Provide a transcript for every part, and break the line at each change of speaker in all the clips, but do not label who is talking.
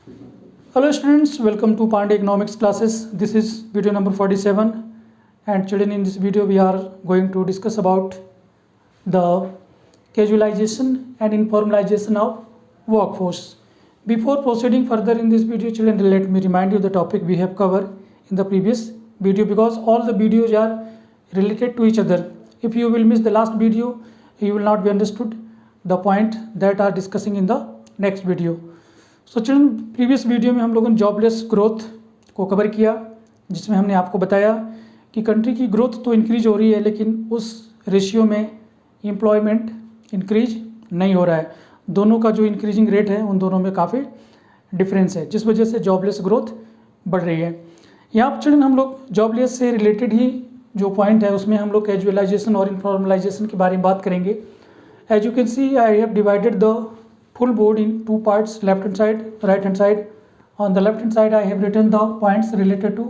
Hello students, welcome to Pandey Economics classes. This is video number 47, and children, in this video we are going to discuss about the casualization and informalization of workforce. Before proceeding further in this video, children, let me remind you the topic we have covered in the previous video, because all the videos are related to each other. If you will miss the last video, you will not be understood the point that are discussing in the next video. So children, previous video में हम लोगों ने jobless growth को cover किया, जिसमें हमने आपको बताया कि कंट्री की ग्रोथ तो इंक्रीज हो रही है, लेकिन उस रेशियो में एम्प्लॉयमेंट इंक्रीज नहीं हो रहा है। दोनों का जो इंक्रीजिंग रेट है उन दोनों में काफ़ी डिफरेंस है, जिस वजह से जॉबलेस ग्रोथ बढ़ रही है। यहाँ पर चिल्ड्रन हम लोग जॉबलेस से रिलेटेड ही जो पॉइंट है उसमें हम लोग कैजुअलाइजेशन और इनफॉर्मलाइजेशन के बारे में बात करेंगे। As you can see, I have divided the full board in two parts, left hand side, right hand side. On the left hand side I have written the points related to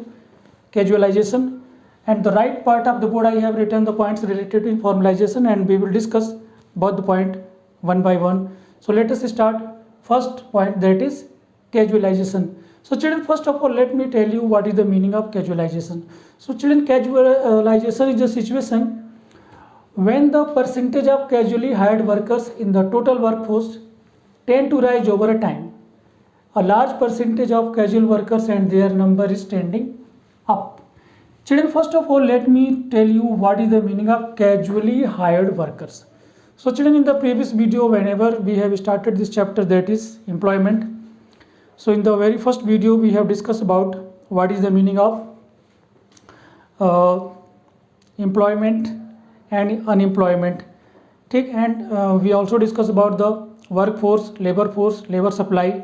casualization, and the right part of the board I have written the points related to informalization, and we will discuss both the point one by one. So let us start first point, that is casualization. So children, first of all let me tell you what is the meaning of casualization. So children, casualization is a situation when the percentage of casually hired workers in the total workforce tend to rise over a time. A large percentage of casual workers and their number is trending up. Children, first of all let me tell you what is the meaning of casually hired workers. So children, in the previous video whenever we have started this chapter, that is employment, so in the very first video we have discussed about what is the meaning of employment and unemployment, ठीक, and we also discussed about the workforce, labor supply,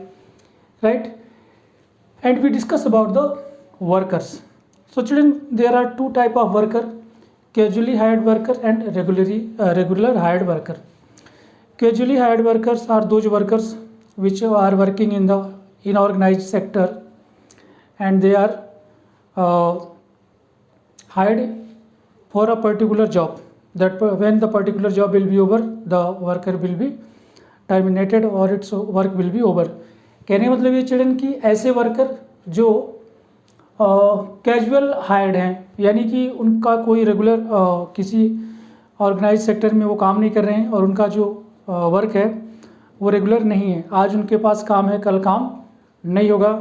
right, and we discuss about the workers. So children, there are two type of worker, casually hired worker and regular hired worker. Casually hired workers are those workers which are working in the inorganized sector, and they are hired for a particular job, that when the particular job will be over, the worker will be terminated और its work will be over. कहने मतलब ये children कि ऐसे worker जो casual hired हैं, यानी कि उनका कोई रेगुलर किसी ऑर्गेनाइज सेक्टर में वो काम नहीं कर रहे हैं, और उनका जो वर्क है वो रेगुलर नहीं है। आज उनके पास काम है, कल काम नहीं होगा,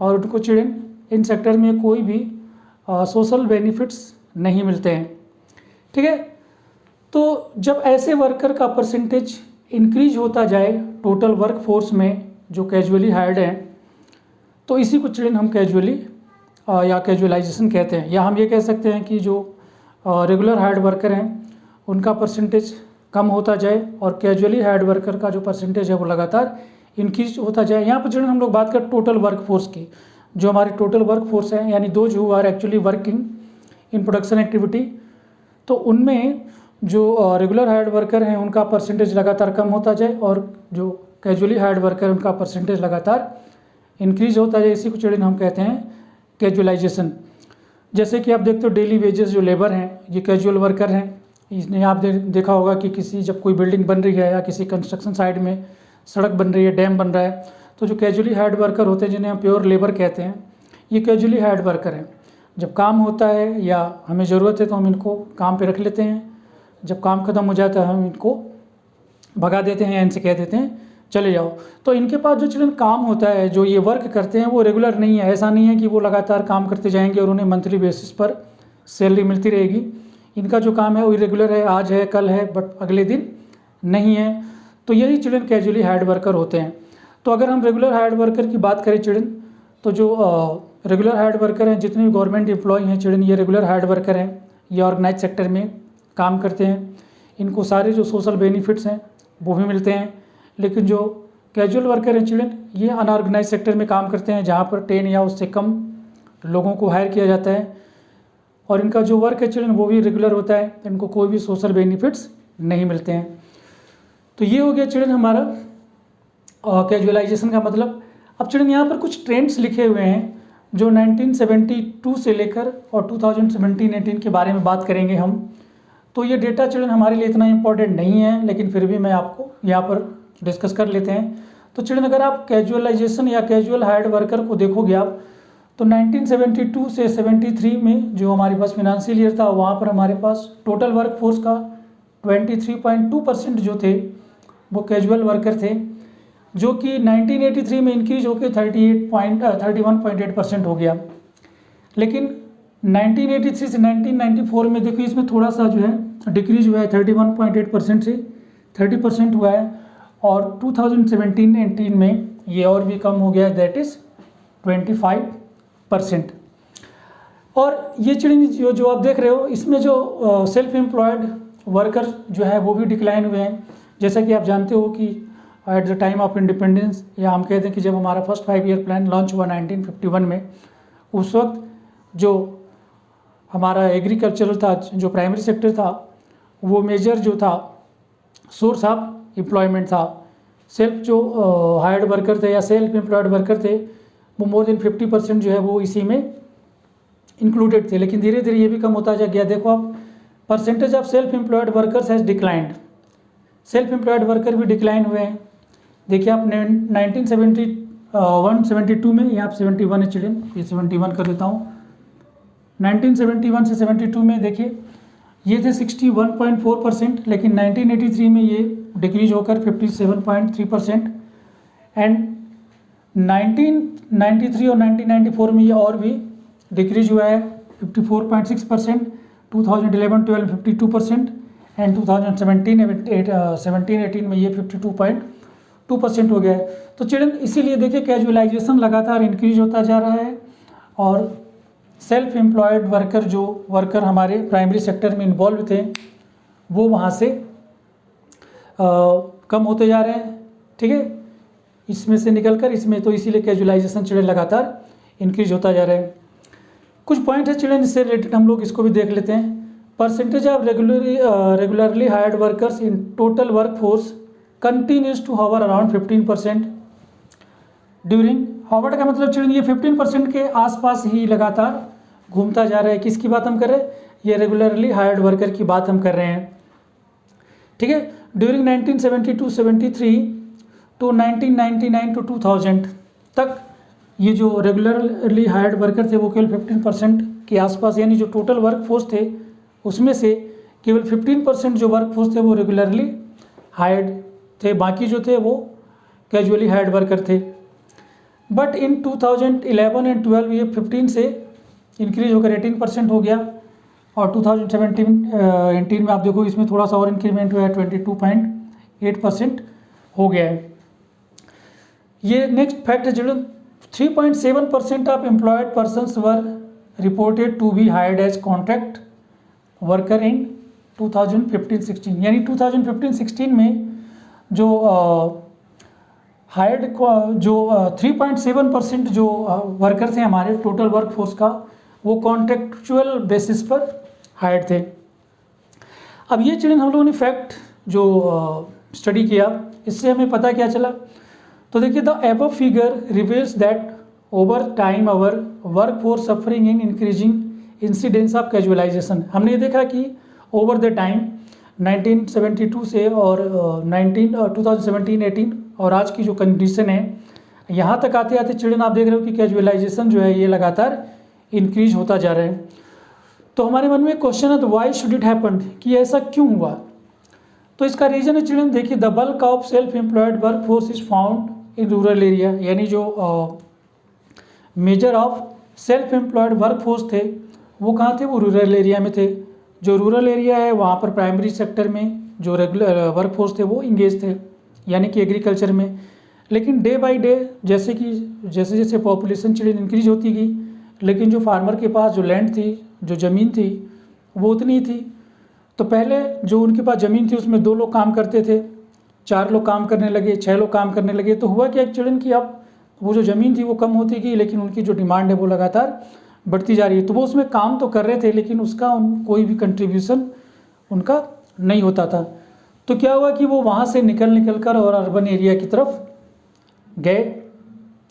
और उनको चिल्ड्रन इन सेक्टर में कोई भी सोशल बेनिफिट्स नहीं मिलते हैं, ठीक है। तो जब ऐसे वर्कर का परसेंटेज इंक्रीज होता जाए टोटल वर्क फोर्स में जो कैजुअली हायर्ड हैं, तो इसी को चिल्ड्रन हम कैजुअली या कैजुअलाइजेशन कहते हैं। या हम ये कह सकते हैं कि जो रेगुलर हायर्ड वर्कर हैं उनका परसेंटेज कम होता जाए, और कैजुअली हायर्ड वर्कर का जो परसेंटेज है वो लगातार इंक्रीज होता जाए। यहाँ पर चिल्ड्रन हम लोग बात करें टोटल वर्क फोर्स की, जो हमारी टोटल वर्क फोर्स है, यानी those who are actually working in production activity, तो उनमें जो रेगुलर हायर्ड वर्कर हैं उनका परसेंटेज लगातार कम होता जाए, और जो कैजुअली हायर्ड वर्कर हैं उनका परसेंटेज लगातार इंक्रीज होता जाए। इसी को चिल्ड्रन हम कहते हैं कैजुअलाइजेशन। जैसे कि आप देखते हो डेली वेजेस जो लेबर हैं ये कैजुअल वर्कर हैं। इसने आप देखा होगा कि किसी जब कोई बिल्डिंग बन रही है या किसी कंस्ट्रक्शन साइट में सड़क बन रही है, डैम बन रहा है, तो जो कैजुअली हायर्ड वर्कर होते हैं जिन्हें हम प्योर लेबर कहते हैं, ये कैजुअली हायर्ड वर्कर हैं। जब काम होता है या हमें ज़रूरत है तो हम इनको काम पर रख लेते हैं, जब काम ख़त्म हो जाता है हम इनको भगा देते हैं या इनसे कह देते हैं चले जाओ। तो इनके पास जो चिल्ड्रन काम होता है, जो ये वर्क करते हैं, वो रेगुलर नहीं है। ऐसा नहीं है कि वो लगातार काम करते जाएंगे और उन्हें मंथली बेसिस पर सैलरी मिलती रहेगी। इनका जो काम है वो इरेगुलर है, आज है कल है, बट अगले दिन नहीं है। तो यही चिल्ड्रन कैजुअली हायर्ड वर्कर होते हैं। तो अगर हम रेगुलर हायर्ड वर्कर की बात करें चिल्ड्रन, तो जो रेगुलर हायर्ड वर्कर हैं, जितने भी गवर्नमेंट एम्प्लॉय हैं चिल्ड्रन, ये रेगुलर हायर्ड वर्कर हैं, ये ऑर्गेनाइज सेक्टर में काम करते हैं। इनको सारे जो सोशल बेनिफिट्स हैं वो भी मिलते हैं। लेकिन जो कैजुअल वर्कर हैं चिल्ड्रन, ये अनऑर्गेनाइज सेक्टर में काम करते हैं, जहाँ पर 10 या उससे कम लोगों को हायर किया जाता है, और इनका जो वर्क है चिल्ड्रन वो भी रेगुलर होता है, इनको कोई भी सोशल बेनिफिट्स नहीं मिलते हैं। तो ये हो गया चिल्ड्रन हमारा कैजुअलाइजेशन का मतलब। अब चिल्ड्रन यहाँ पर कुछ ट्रेंड्स लिखे हुए हैं जो 1972 से लेकर और 2017-18 के बारे में बात करेंगे हम। तो ये डेटा चिल्ड्रन हमारे लिए इतना इम्पोर्टेंट नहीं है, लेकिन फिर भी मैं आपको यहाँ पर डिस्कस कर लेते हैं। तो चिल्ड्रन अगर आप कैजुअलाइजेशन या कैजुअल हायर्ड वर्कर को देखोगे आप, तो 1972 से 73 में जो हमारे पास फिनेंशियल ईयर था वहाँ पर हमारे पास टोटल वर्क फोर्स का 23.2% जो थे वो कैजुअल वर्कर थे, जो कि 1983 में इंक्रीज होकर 31.8% हो गया। लेकिन 1983 से 1994 में देखो इसमें थोड़ा सा जो है डिक्रीज हुआ है, 31.8% से 30% हुआ है, और 2017-18 में ये और भी कम हो गया है, दैट इज़ 25%। और ये चिड़िया जो आप देख रहे हो इसमें जो सेल्फ एम्प्लॉयड वर्कर जो है वो भी डिक्लाइन हुए हैं। जैसा कि आप जानते हो कि at the time of independence, या हम कहते हैं कि जब हमारा फर्स्ट 5 ईयर प्लान लॉन्च हुआ 1951 में, उस वक्त जो हमारा एग्रीकल्चरल था, जो प्राइमरी सेक्टर था, वो मेजर जो था सोर्स ऑफ एम्प्लॉयमेंट था। सेल्फ जो हायर्ड वर्कर थे या सेल्फ एम्प्लॉयड वर्कर थे वो मोर देन 50% जो है वो इसी में इंक्लूडेड थे। लेकिन धीरे धीरे ये भी कम होता जा गया। देखो आप, percentage of self employed workers has declined, self employed worker भी डिक्लाइन हुए हैं। देखिए आप 1972 में, यहाँ 71 है चिल्ड्रन, ये 71 कर देता हूँ। 1971 से 72 में देखिए ये थे 61.4%, लेकिन 1983 में ये डिक्रीज होकर 57.3%, एंड 1993 और 1994 में ये और भी डिक्रीज हुआ है 54.6%, 2011-12 52%, एंड 2017-18 में ये 52.2% हो गया है। तो चिल्ड्रन इसीलिए देखिए कैजुअलाइजेशन लगातार इंक्रीज होता जा रहा है, और सेल्फ एम्प्लॉयड वर्कर जो वर्कर हमारे प्राइमरी सेक्टर में इन्वॉल्व थे वो वहाँ से कम होते जा रहे हैं। ठीक है, इसमें से निकलकर इसमें, तो इसीलिए कैजुअलाइजेशन चिल्ड्रन लगातार इंक्रीज होता जा रहा है। कुछ पॉइंट है चिल्ड्रन, इससे रिलेटेड हम लोग इसको भी देख लेते हैं। Percentage of regularly hired workers in total work force continues to hover around 15% during, hover का मतलब चिल्ड्रन ये 15% के आसपास ही लगातार घूमता जा रहा है। किसकी बात हम कर रहे हैं? ये रेगुलरली हायर्ड वर्कर की बात हम कर रहे हैं। ठीक है, ड्यूरिंग 1972-73 टू 1999 टू 2000 तक ये जो रेगुलरली हायर्ड वर्कर थे वो केवल 15% के आसपास, यानी जो टोटल वर्क फोर्स थे उसमें से केवल 15% जो वर्क फोर्स थे वो रेगुलरली हायर्ड थे, बाकी जो थे वो कैजुअली हायर्ड वर्कर थे। बट इन 2011 एंड 12 ये 15 से इंक्रीज होकर 18% हो गया, और 2017-18 में आप देखो इसमें थोड़ा सा और इंक्रीमेंट हुआ है, 22.8% हो गया है। ये नेक्स्ट फैक्ट है children, 3.7% of employed persons were reported to be hired as contract worker in 2015-16, यानी 2015-16 में जो हायर्ड जो 3.7% जो वर्कर थे हमारे टोटल वर्क फोर्स का, वो कॉन्ट्रेक्चुअल बेसिस पर हायर्ड थे। अब ये चिल्ड्रन हम लोगों ने फैक्ट जो स्टडी किया, इससे हमें पता क्या चला? तो देखिए, the above figure reveals that over time our work force suffering in increasing incidence of casualization. हमने देखा कि ओवर द टाइम 1972 से और 2017-18 और आज की जो कंडीशन है, यहाँ तक आते आते चिल्ड्रन आप देख रहे हो कि कैजुअलाइजेशन जो है ये लगातार इंक्रीज होता जा रहा है। तो हमारे मन में क्वेश्चन है, तो वाई शुड इट हैपन, कि ऐसा क्यों हुआ? तो इसका रीज़न है चिल्ड्रन, देखिए, the bulk of self employed work force is found in rural area, यानी जो measure of self employed work force थे वो कहाँ थे? वो रूरल एरिया में थे। जो रूरल एरिया है वहाँ पर प्राइमरी सेक्टर में जो रेगुलर वर्क फोर्स थे वो इंगेज थे, यानी कि एग्रीकल्चर में। लेकिन डे बाय डे जैसे जैसे पॉपुलेशन चिल्ड्रन इंक्रीज होती गई, लेकिन जो फार्मर के पास जो लैंड थी, जो ज़मीन थी, वो उतनी थी। तो पहले जो उनके पास ज़मीन थी उसमें 2 लोग काम करते थे, 4 लोग काम करने लगे, 6 लोग काम करने लगे। तो हुआ क्या चिल्ड्रन कि अब वो जो ज़मीन थी वो कम होती गई, लेकिन उनकी जो डिमांड है वो लगातार बढ़ती जा रही है। तो वो उसमें काम तो कर रहे थे, लेकिन उसका कोई भी कंट्रीब्यूशन उनका नहीं होता था। तो क्या हुआ कि वो वहाँ से निकल कर और अर्बन एरिया की तरफ गए।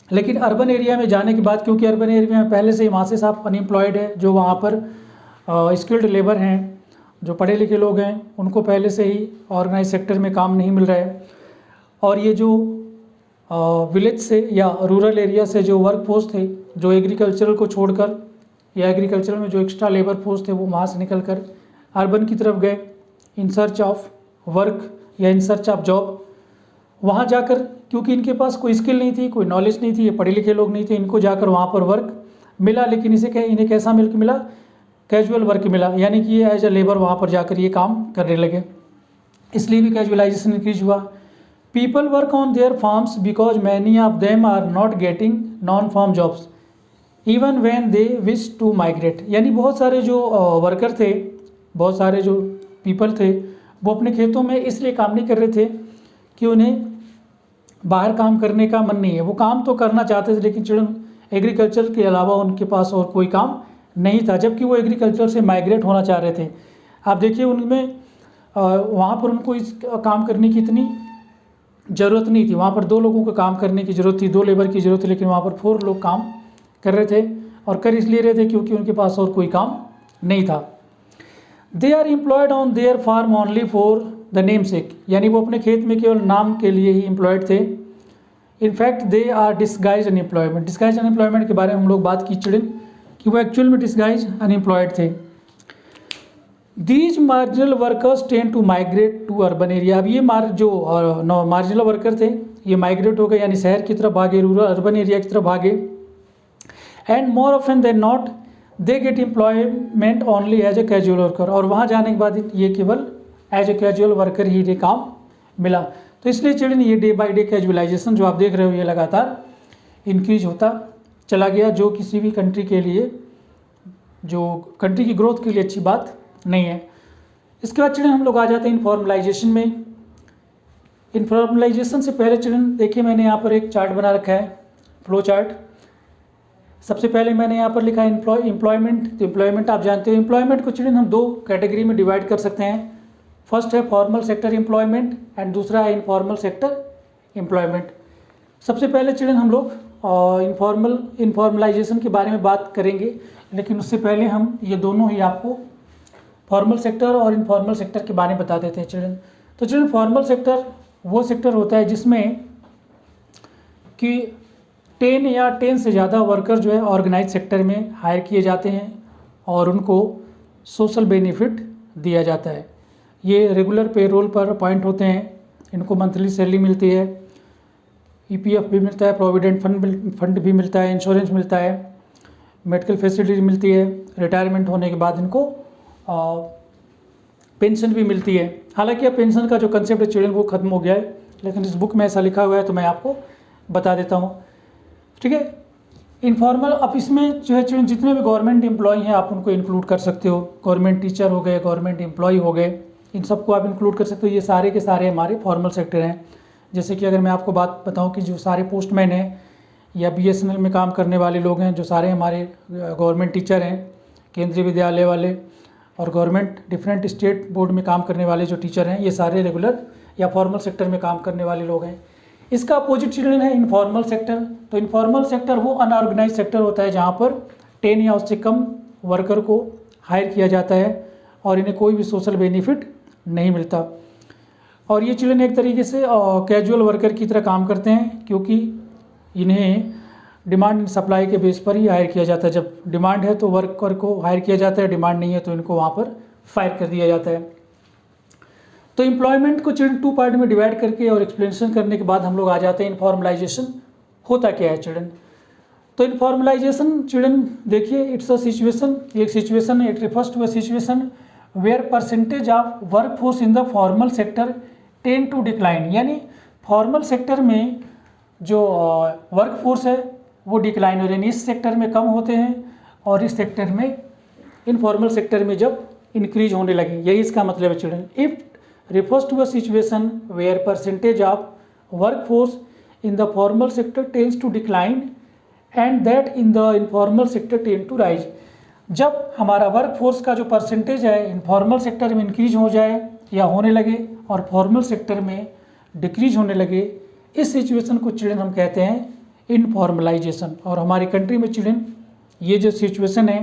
लेकिन अर्बन एरिया में जाने के बाद, क्योंकि अर्बन एरिया में पहले से ही मासेस ऑफ अनएम्प्लॉयड है, जो वहाँ पर स्किल्ड लेबर हैं, जो पढ़े लिखे लोग हैं, उनको पहले से ही ऑर्गेनाइज सेक्टर में काम नहीं मिल रहा है। और ये जो विलेज से या रूरल एरिया से जो वर्क फोर्स थे, जो एग्रीकल्चरल को छोड़कर या एग्रीकल्चर में जो एक्स्ट्रा लेबर फोर्स थे वो वहाँ से निकल कर अर्बन की तरफ गए इन सर्च ऑफ वर्क या इन सर्च ऑफ जॉब। वहाँ जाकर क्योंकि इनके पास कोई स्किल नहीं थी, कोई नॉलेज नहीं थी, ये पढ़े लिखे लोग नहीं थे, इनको जाकर वहाँ पर वर्क मिला, लेकिन इन्हें कैसा मिला, कैजुअल वर्क मिला, यानी कि ये एज ए लेबर वहाँ पर जाकर ये काम करने लगे। इसलिए भी कैजुअलाइजेशन इंक्रीज हुआ। People work on their farms because many of them are not getting non farm jobs even when they wish to migrate, यानी बहुत सारे जो वर्कर थे, बहुत सारे जो पीपल थे, वो अपने खेतों में इसलिए काम नहीं कर रहे थे कि उन्हें बाहर काम करने का मन नहीं है। वो काम तो करना चाहते थे लेकिन चिल्ड्रन एग्रीकल्चर के अलावा उनके पास और कोई काम नहीं था, जबकि वो एग्रीकल्चर से माइग्रेट होना चाह रहे थे। आप देखिए उनमें वहाँ पर उनको इस काम करने की इतनी ज़रूरत नहीं थी, वहाँ पर 2 लोगों को काम करने की ज़रूरत थी, 2 लेबर की ज़रूरत थी, लेकिन वहाँ पर 4 लोग काम कर रहे थे और कर इसलिए रहे थे क्योंकि उनके पास और कोई काम नहीं था। They are employed on their farm only for the name sake, यानी वो अपने खेत में केवल नाम के लिए ही एम्प्लॉयड थे। In fact they are disguise unemployment, disguise unemployment के बारे में हम लोग बात की चिल्ड्रन कि वो एक्चुअल में डिस्गाइज अनएम्प्लॉयड थे। These marginal workers tend to migrate to urban area, अब ये मार्जिनल वर्कर थे ये माइग्रेट हो गए, यानी शहर की तरफ भागे, रूरल अर्बन एरिया की तरफ भागे। And more often than not they get employment only as a casual worker, और वहाँ जाने के बाद ये केवल एज ए कैजुअल वर्कर ही ये काम मिला। तो इसलिए चिल्ड्रन ये डे बाय डे कैजुअलाइजेशन जो आप देख रहे हो ये लगातार इंक्रीज होता चला गया, जो किसी भी कंट्री के लिए, जो कंट्री की ग्रोथ के लिए अच्छी बात नहीं है। इसके बाद चिल्ड्रन हम लोग आ जाते हैं इनफॉर्मलाइजेशन में। इनफॉर्मलाइजेशन से पहले चिल्ड्रन देखिए मैंने यहाँ पर एक चार्ट बना रखा है, फ्लो चार्ट। सबसे पहले मैंने यहाँ पर लिखा है एम्प्लॉयमेंट। तो एम्प्लॉयमेंट आप जानते हो, एम्प्लॉयमेंट को चिल्ड्रन हम 2 कैटेगरी में डिवाइड कर सकते हैं। फर्स्ट है फॉर्मल सेक्टर एम्प्लॉयमेंट एंड दूसरा है इनफॉर्मल सेक्टर एम्प्लॉयमेंट। सबसे पहले चिल्ड्रन हम लोग इनफॉर्मलाइजेशन के बारे में बात करेंगे, लेकिन उससे पहले हम ये दोनों ही आपको फॉर्मल सेक्टर और इनफॉर्मल सेक्टर के बारे में बता देते हैं चिल्ड्रन। तो चिल्ड्रन फॉर्मल सेक्टर वो सेक्टर होता है जिसमें कि 10 या 10 से ज़्यादा वर्कर जो है ऑर्गेनाइज सेक्टर में हायर किए जाते हैं और उनको सोशल बेनिफिट दिया जाता है। ये रेगुलर पेरोल पर अपॉइंट होते हैं, इनको मंथली सैलरी मिलती है, ईपीएफ भी मिलता है, प्रोविडेंट फंड भी मिलता है, इंश्योरेंस मिलता है, मेडिकल फैसिलिटी मिलती है, रिटायरमेंट होने के बाद इनको पेंशन भी मिलती है। हालांकि अब पेंशन का जो कंसेप्ट है चिल्ड्रन वो खत्म हो गया है, लेकिन इस बुक में ऐसा लिखा हुआ है तो मैं आपको बता देता हूँ, ठीक है। इनफॉर्मल, अब इसमें जो है चिल्ड्रन जितने भी गवर्नमेंट एम्प्लॉय हैं आप उनको इंक्लूड कर सकते हो, गवर्नमेंट टीचर हो गए, गवर्नमेंट एम्प्लॉय हो गए, इन सबको आप इंक्लूड कर सकते हो। ये सारे के सारे हमारे फॉर्मल सेक्टर हैं। जैसे कि अगर मैं आपको बात बताऊँ कि जो सारे पोस्टमैन हैं या बीएसएनएल में काम करने वाले लोग हैं, जो सारे हमारे गवर्नमेंट टीचर हैं, केंद्रीय विद्यालय वाले और गवर्नमेंट डिफरेंट स्टेट बोर्ड में काम करने वाले जो टीचर हैं, ये सारे रेगुलर या फॉर्मल सेक्टर में काम करने वाले लोग हैं। इसका अपोजिट चिल्ड्रन है इनफॉर्मल सेक्टर। तो इनफॉर्मल सेक्टर वो अनऑर्गेनाइज सेक्टर होता है जहाँ पर 10 या उससे कम वर्कर को हायर किया जाता है और इन्हें कोई भी सोशल बेनिफिट नहीं मिलता। और ये चिल्ड्रन एक तरीके से कैजुअल वर्कर की तरह काम करते हैं, क्योंकि इन्हें डिमांड एंड सप्लाई के बेस पर ही हायर किया जाता है। जब डिमांड है तो वर्कर को हायर किया जाता है, डिमांड नहीं है तो इनको वहाँ पर फायर कर दिया जाता है। तो एम्प्लॉयमेंट को चिल्ड्रन 2 पार्ट में डिवाइड करके और एक्सप्लेनेशन करने के बाद हम लोग आ जाते हैं इनफॉर्मलाइजेशन होता क्या है चिल्ड्रन। तो इनफॉर्मलाइजेशन चिल्ड्रन देखिए इट्स अ सिचुएशन, एक सिचुएशन है, it refers to a situation where percentage of work force in the formal sector tend to decline, यानी फॉर्मल सेक्टर में जो वर्क फोर्स है वो डिक्लाइन हो रहे हैं, इस सेक्टर में कम होते हैं और इस सेक्टर में इनफॉर्मल सेक्टर में जब इंक्रीज होने लगे, यही इसका मतलब है children. If refers to a situation where percentage of workforce in the formal sector tends to decline and that in the informal sector tend to rise। जब हमारा वर्क फोर्स का जो परसेंटेज है इनफॉर्मल सेक्टर में increase हो जाए या होने लगे और फॉर्मल सेक्टर में डिक्रीज होने लगे, इस सिचुएशन को चिल्ड्रन हम कहते हैं इनफॉर्मलाइजेशन। और हमारी कंट्री में चिल्ड्रन ये जो सिचुएशन है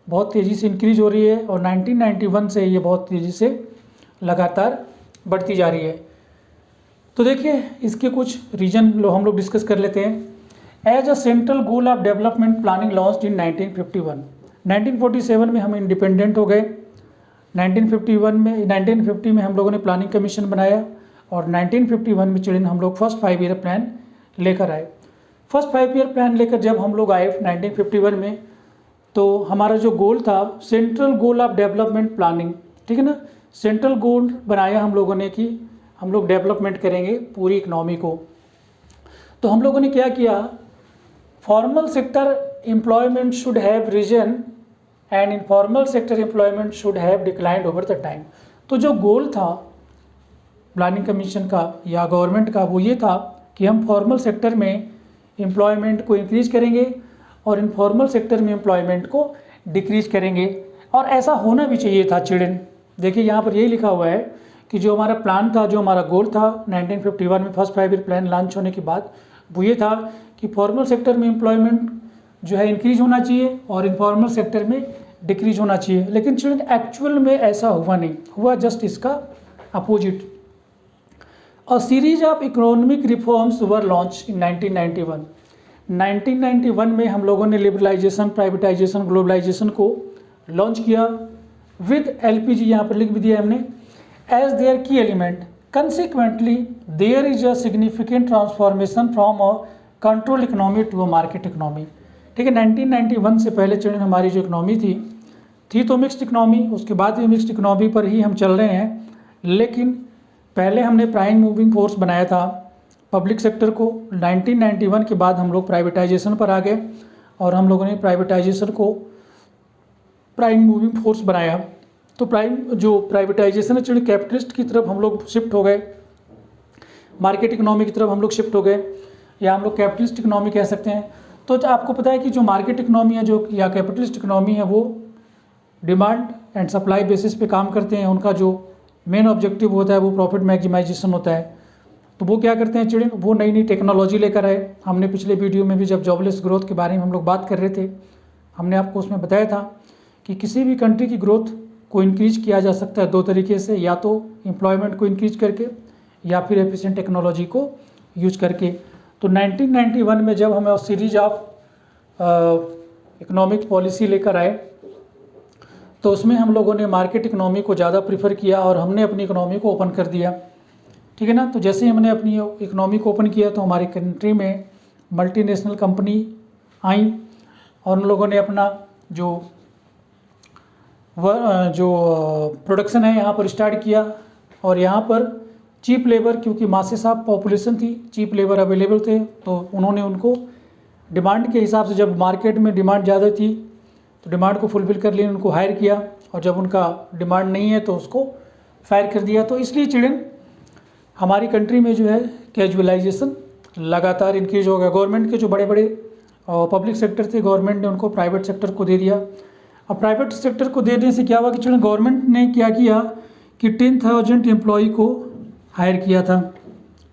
बहुत तेज़ी से इंक्रीज हो रही है और 1991 से ये बहुत तेज़ी से लगातार बढ़ती जा रही है। तो देखिए इसके कुछ रीजन हम लोग डिस्कस कर लेते हैं। As a central goal of development planning launched in 1951। 1947 में हम इंडिपेंडेंट हो गए। 1950 में हम लोगों ने प्लानिंग कमीशन बनाया और 1951 में चिल्ड्रन हम लोग फर्स्ट 5 ईयर प्लान लेकर आए। फर्स्ट 5 ईयर प्लान लेकर जब हम लोग आए 1951 में, तो हमारा जो गोल था central goal of development planning, ठीक है ना, सेंट्रल गोल बनाया हम लोगों ने कि हम लोग डेवलपमेंट करेंगे पूरी इकनॉमी को। तो हम लोगों ने क्या किया, formal sector employment should have risen and informal sector employment should have declined over the time. तो जो गोल था प्लानिंग कमीशन का या गवर्नमेंट का वो ये था कि हम फॉर्मल सेक्टर में एम्प्लॉयमेंट को इंक्रीज करेंगे और इनफॉर्मल सेक्टर में एम्प्लॉयमेंट को डिक्रीज करेंगे। और ऐसा होना भी चाहिए था चिल्ड्रन। देखिए यहाँ पर यही लिखा हुआ है कि जो हमारा प्लान था, जो हमारा गोल था 1951 में फर्स्ट 5 ईयर प्लान लॉन्च होने के बाद, वो ये था कि फॉर्मल सेक्टर में एम्प्लॉयमेंट जो है इंक्रीज होना चाहिए और इनफॉर्मल सेक्टर में डिक्रीज होना चाहिए। लेकिन चिल्ड्रन एक्चुअल में ऐसा हुआ नहीं, हुआ जस्ट इसका opposite. A series of economic reforms were launched in 1991। 1991 में हम लोगों ने लिबरलाइजेशन, प्राइवेटाइजेशन, ग्लोबलाइजेशन को लॉन्च किया विद एलपीजी, यहाँ पर लिख भी दिया हमने, as their key element. Consequently there is a significant transformation from a control economy to a market economy. ठीक है, 1991 से पहले चिल्ड्रन हमारी जो इकोनॉमी थी तो मिक्स्ड इकोनॉमी, उसके बाद भी मिक्स्ड इकोनॉमी पर ही हम चल रहे हैं। लेकिन पहले हमने प्राइम मूविंग फोर्स बनाया था पब्लिक सेक्टर को। 1991 के बाद हम लोग प्राइवेटाइजेशन पर आ गए और हम लोगों ने प्राइवेटाइजेशन को प्राइम मूविंग फोर्स बनाया। तो प्राइवेटाइजेशन है कैपिटलिस्ट की तरफ हम लोग शिफ्ट हो गए, मार्केट इकोनॉमी की तरफ हम लोग शिफ्ट हो गए, या हम लोग कैपिटलिस्ट इकोनॉमी कह सकते हैं। तो आपको पता है कि जो मार्केट इकोनॉमी है जो या कैपिटलिस्ट इकोनॉमी है वो डिमांड एंड सप्लाई बेसिस पे काम करते हैं। उनका जो मेन ऑब्जेक्टिव होता है वो प्रॉफिट मैक्सिमाइजेशन होता है। तो वो क्या करते हैं चिल्ड्रन, वो नई नई टेक्नोलॉजी लेकर आए। हमने पिछले वीडियो में भी जब जॉबलेस ग्रोथ के बारे में हम लोग बात कर रहे थे, हमने आपको उसमें बताया था कि किसी भी कंट्री की ग्रोथ को इंक्रीज किया जा सकता है 2 तरीके से, या तो एम्प्लॉयमेंट को इंक्रीज करके या फिर एफिशिएंट टेक्नोलॉजी को यूज करके। तो 1991 में जब हमें सीरीज ऑफ इकोनॉमिक पॉलिसी लेकर आए तो उसमें हम लोगों ने मार्केट इकोनॉमी को ज़्यादा प्रीफर किया और हमने अपनी इकोनॉमी को ओपन कर दिया। ठीक है ना, तो जैसे ही हमने अपनी इकोनॉमी को ओपन किया तो हमारी कंट्री में मल्टीनेशनल कंपनी आई और उन लोगों ने अपना जो प्रोडक्शन है यहाँ पर स्टार्ट किया। और यहाँ पर चीप लेबर, क्योंकि मासेस ऑफ पॉपुलेशन थी, चीप लेबर अवेलेबल थे, तो उन्होंने उनको डिमांड के हिसाब से, जब मार्केट में डिमांड ज़्यादा थी तो डिमांड को फुलफ़िल कर लिए उनको हायर किया, और जब उनका डिमांड नहीं है तो उसको फायर कर दिया। तो इसलिए चिल्ड्रन हमारी कंट्री में जो है कैजुअलाइजेशन लगातार इंक्रीज हो गया। गवर्नमेंट के जो बड़े बड़े पब्लिक सेक्टर थे, गवर्नमेंट ने उनको प्राइवेट सेक्टर को दे दिया। अब प्राइवेट सेक्टर को देने से क्या हुआ कि चिल्ड्रन गवर्नमेंट ने क्या किया कि 10,000 एम्प्लॉई को हायर किया था।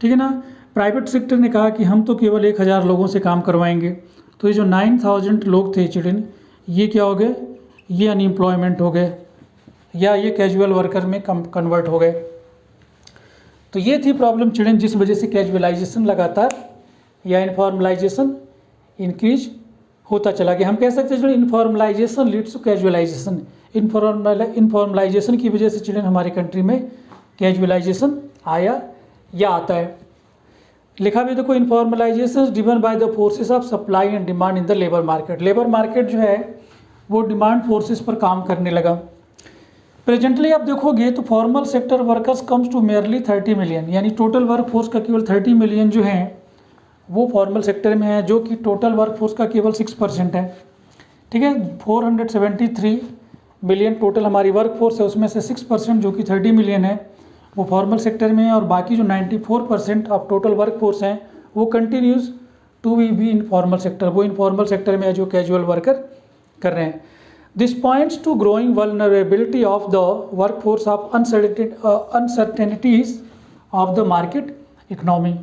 ठीक है ना, प्राइवेट सेक्टर ने कहा कि हम तो केवल 1,000 लोगों से काम करवाएंगे। तो ये जो 9,000 लोग थे चिल्ड्रन, ये क्या हो गए, ये अनएम्प्लॉयमेंट हो गए या ये कैजुअल वर्कर में कन्वर्ट हो गए। तो ये थी प्रॉब्लम चिल्ड्रन, जिस वजह से कैजुअलाइजेशन लगातार या इनफॉर्मलाइजेशन इंक्रीज होता चला गया। हम कह सकते हैं children informalization leads to casualization. Informalization की वजह से चिल्ड्रन हमारी कंट्री में कैजुअलाइजेशन आया या आता है। लिखा भी देखो, informalisation driven by the forces of supply and demand in the labour market. Labour market जो है वो डिमांड फोर्सेस पर काम करने लगा। प्रेजेंटली आप देखोगे तो formal sector workers comes to merely 30 million, यानी टोटल वर्क फोर्स का केवल 30 मिलियन जो हैं वो फॉर्मल सेक्टर में है, जो कि टोटल वर्क फोर्स का केवल 6% है। ठीक है, 473 मिलियन टोटल हमारी वर्क फोर्स है, उसमें से 6% जो कि 30 मिलियन है वो फॉर्मल सेक्टर में है, और बाकी जो 94% ऑफ टोटल वर्क फोर्स हैं वो continues to be informal sector, वो इनफॉर्मल सेक्टर में है जो कैजुअल वर्कर कर रहे हैं। This points to growing vulnerability of the work force of uncertainties of the market economy.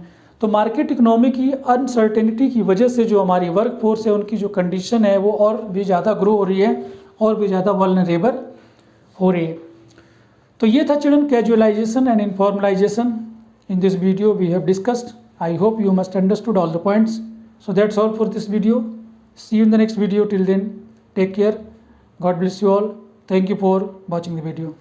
तो मार्केट इकनॉमी की अनसर्टेनिटी की वजह से जो हमारी वर्क फोर्स है उनकी जो कंडीशन है वो और भी ज़्यादा ग्रो हो रही है और भी ज़्यादा वल्नरेबल हो रही है। तो ये था children casualisation and informalisation in this video we have discussed. I hope you must understood all the points. So that's all for this video. See you in the next video. Till then, take care. God bless you all. Thank you for watching the video.